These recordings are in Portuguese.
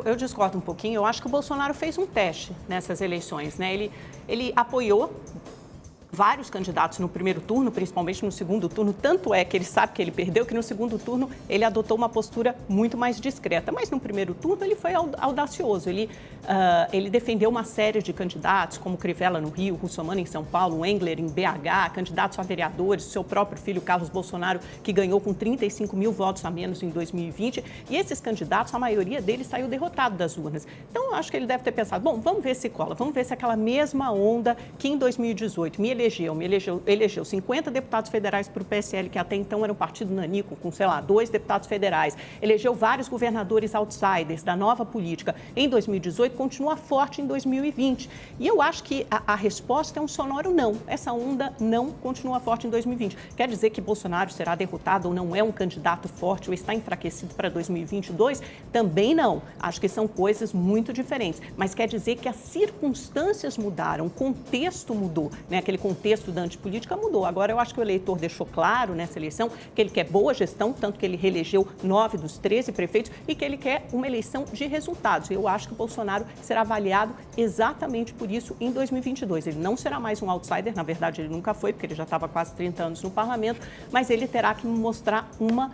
Eu discordo um pouquinho. Eu acho que o Bolsonaro fez um teste nessas eleições, né? Ele apoiou vários candidatos no primeiro turno, principalmente no segundo turno. Tanto é que ele sabe que ele perdeu, que no segundo turno ele adotou uma postura muito mais discreta. Mas no primeiro turno ele foi audacioso. Ele defendeu uma série de candidatos, como Crivella no Rio, Russomano em São Paulo, Engler em BH, candidatos a vereadores, seu próprio filho Carlos Bolsonaro, que ganhou com 35 mil votos a menos em 2020. E esses candidatos, a maioria deles saiu derrotado das urnas. Então, eu acho que ele deve ter pensado, bom, vamos ver se cola, vamos ver se aquela mesma onda que em 2018 me elegeu 50 deputados federais para o PSL, que até então era um partido nanico, com, 2 deputados federais. Elegeu vários governadores outsiders da nova política. Em 2018, continua forte em 2020. E eu acho que a resposta é um sonoro não. Essa onda não continua forte em 2020. Quer dizer que Bolsonaro será derrotado ou não é um candidato forte ou está enfraquecido para 2022? Também não. Acho que são coisas muito diferentes. Mas quer dizer que as circunstâncias mudaram, o contexto mudou, né? Aquele contexto da antipolítica mudou. Agora, eu acho que o eleitor deixou claro nessa eleição que ele quer boa gestão, tanto que ele reelegeu 9 dos 13 prefeitos e que ele quer uma eleição de resultados. Eu acho que o Bolsonaro será avaliado exatamente por isso em 2022. Ele não será mais um outsider, na verdade ele nunca foi, porque ele já estava quase 30 anos no parlamento, mas ele terá que mostrar uma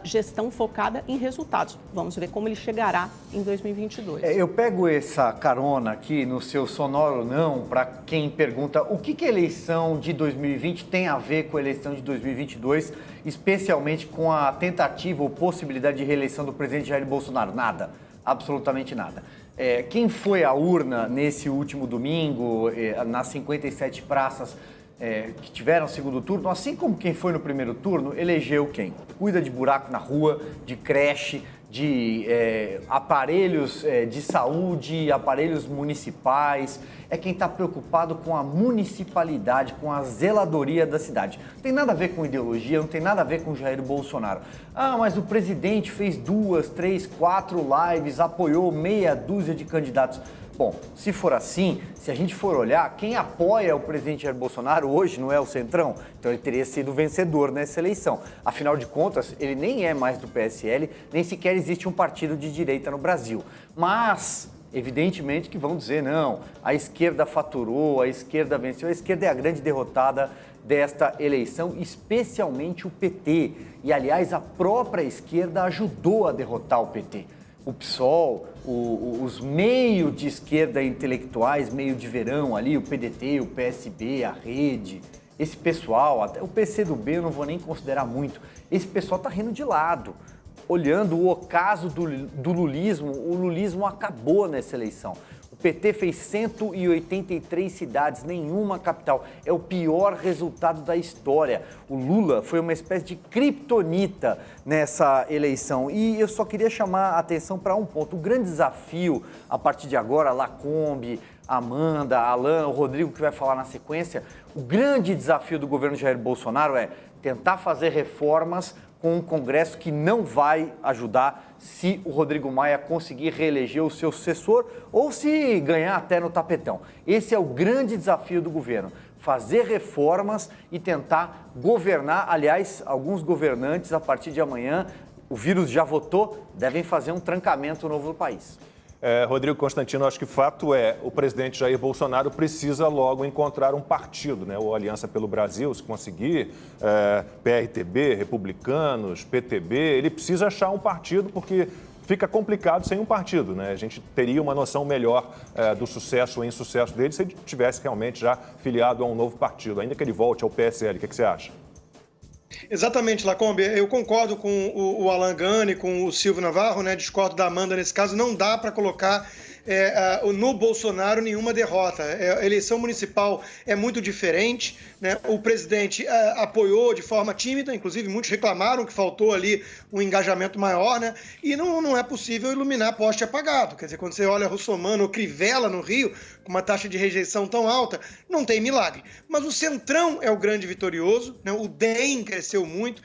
gestão focada em resultados. Vamos ver como ele chegará em 2022. Eu pego essa carona aqui no seu sonoro não, para quem pergunta o que a eleição de 2020 tem a ver com a eleição de 2022, especialmente com a tentativa ou possibilidade de reeleição do presidente Jair Bolsonaro. Nada, absolutamente nada. Quem foi à urna nesse último domingo, nas 57 praças que tiveram segundo turno, assim como quem foi no primeiro turno, elegeu quem? Cuida de buraco na rua, de creche, de aparelhos de saúde, aparelhos municipais. É quem está preocupado com a municipalidade, com a zeladoria da cidade. Não tem nada a ver com ideologia, não tem nada a ver com Jair Bolsonaro. Ah, mas o presidente fez 2, 3, 4 lives, apoiou meia dúzia de candidatos. Bom, se for assim, se a gente for olhar, quem apoia o presidente Jair Bolsonaro hoje não é o Centrão, então ele teria sido vencedor nessa eleição. Afinal de contas, ele nem é mais do PSL, nem sequer existe um partido de direita no Brasil. Mas, evidentemente que vão dizer, não, a esquerda faturou, a esquerda venceu, a esquerda é a grande derrotada desta eleição, especialmente o PT. E, aliás, a própria esquerda ajudou a derrotar o PT. O PSOL, os meios de esquerda intelectuais, meio de verão ali, o PDT, o PSB, a Rede, esse pessoal, até o PCdoB eu não vou nem considerar muito, esse pessoal está rindo de lado. Olhando o ocaso do lulismo, o lulismo acabou nessa eleição. O PT fez 183 cidades, nenhuma capital. É o pior resultado da história. O Lula foi uma espécie de kriptonita nessa eleição. E eu só queria chamar a atenção para um ponto. O grande desafio, a partir de agora, Lacombe, Amanda, Alan, o Rodrigo que vai falar na sequência, o grande desafio do governo Jair Bolsonaro é tentar fazer reformas com um Congresso que não vai ajudar se o Rodrigo Maia conseguir reeleger o seu sucessor ou se ganhar até no tapetão. Esse é o grande desafio do governo, fazer reformas e tentar governar. Aliás, alguns governantes, a partir de amanhã, o vírus já votou, devem fazer um trancamento novo no país. Rodrigo Constantino, acho que fato é, o presidente Jair Bolsonaro precisa logo encontrar um partido, né? Ou Aliança pelo Brasil, se conseguir, PRTB, Republicanos, PTB, ele precisa achar um partido porque fica complicado sem um partido, né? A gente teria uma noção melhor do sucesso ou insucesso dele se ele tivesse realmente já filiado a um novo partido, ainda que ele volte ao PSL. O que você acha? Exatamente, Lacombe. Eu concordo com o Alan Gani, com o Silvio Navarro, né? Discordo da Amanda nesse caso. Não dá para colocar no Bolsonaro nenhuma derrota. A eleição municipal é muito diferente, né? O presidente apoiou de forma tímida, inclusive muitos reclamaram que faltou ali um engajamento maior, né? E não é possível iluminar poste apagado. Quer dizer, quando você olha Russomano ou Crivella no Rio, com uma taxa de rejeição tão alta, não tem milagre. Mas o Centrão é o grande vitorioso, né? O DEM cresceu muito,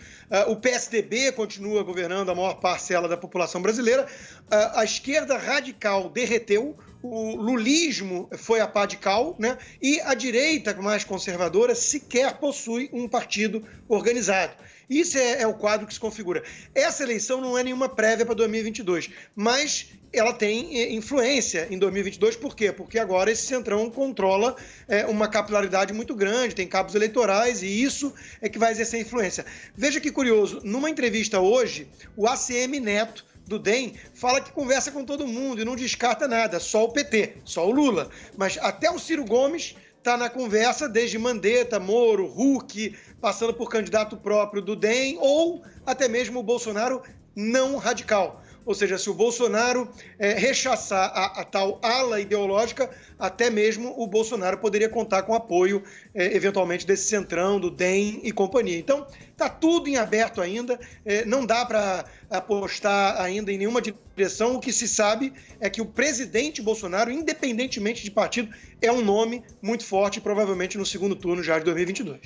o PSDB continua governando a maior parcela da população brasileira, a esquerda radical derreteu, o lulismo foi a pá de cal, né? E a direita mais conservadora sequer possui um partido organizado. Isso é o quadro que se configura. Essa eleição não é nenhuma prévia para 2022, mas ela tem influência em 2022. Por quê? Porque agora esse centrão controla uma capilaridade muito grande, tem cabos eleitorais, e isso é que vai exercer influência. Veja que curioso, numa entrevista hoje, o ACM Neto, do DEM, fala que conversa com todo mundo e não descarta nada, só o PT, só o Lula. Mas até o Ciro Gomes está na conversa, desde Mandetta, Moro, Huck, passando por candidato próprio do DEM, ou até mesmo o Bolsonaro não radical. Ou seja, se o Bolsonaro rechaçar a tal ala ideológica, até mesmo o Bolsonaro poderia contar com apoio, eventualmente, desse centrão, do DEM e companhia. Então, está tudo em aberto ainda, não dá para apostar ainda em nenhuma direção. O que se sabe é que o presidente Bolsonaro, independentemente de partido, é um nome muito forte, provavelmente no segundo turno já de 2022.